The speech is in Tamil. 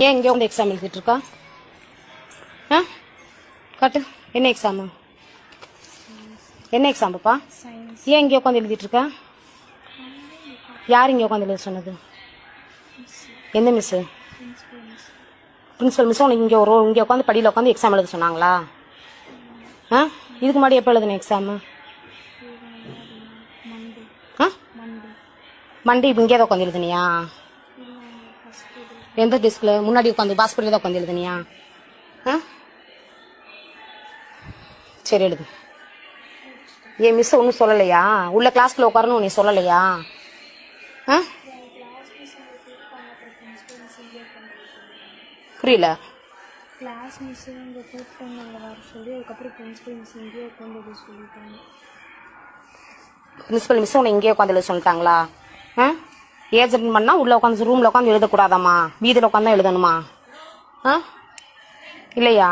ஏன் இங்கே வந்து எக்ஸாம் எழுதிட்டு இருக்கா? ஆ காட்டு, என்ன எக்ஸாமு? என்ன எக்ஸாம் பாப்பா? ஏன் இங்கே உட்காந்து எழுதிட்டு இருக்கா? யார் இங்கே உட்காந்து எழுத சொன்னது? எந்த மிஸ்ஸு? பிரின்சிபல் மிஸ் உனக்கு இங்கே உட்காந்து படியில் உட்காந்து எக்ஸாம் எழுத சொன்னாங்களா? ஆ இதுக்கு முன்னாடி எப்போ எழுதுன எக்ஸாமு? ஆ மண்டே இங்கே தான் உட்காந்து எழுதுனியா? எந்த டெஸ்கில்? முன்னாடி உட்காந்து பாஸ்பரியில் தான் உட்காந்து எழுதுனியா? ஆ சரி எழுது. ஏன் மிஸ் ஒன்றும் சொல்லலையா? உள்ள கிளாஸ்க்குள்ள உட்காரணும் நீ சொல்லலையா? ஆ புரியல. கிளாஸ் மிஸ் இங்கே கூப்பிட்டாங்க வர சொல்லி, அதுக்கப்புறம் பிரின்சிபல் மிஸ் இங்கேயே உட்காந்து சொல்லிட்டாங்க. பிரின்சிபல் மிஸ் உன்னை இங்கேயே உட்காந்து எழுத சொல்லிட்டாங்களா? ஆ ஏஜ் அட்டன் பண்ணால் உள்ளே உட்காந்து ரூமில் உட்காந்து எழுதக்கூடாதாம்மா? வீதியில் உட்காந்து தான் எழுதணுமா? ஆ இல்லையா?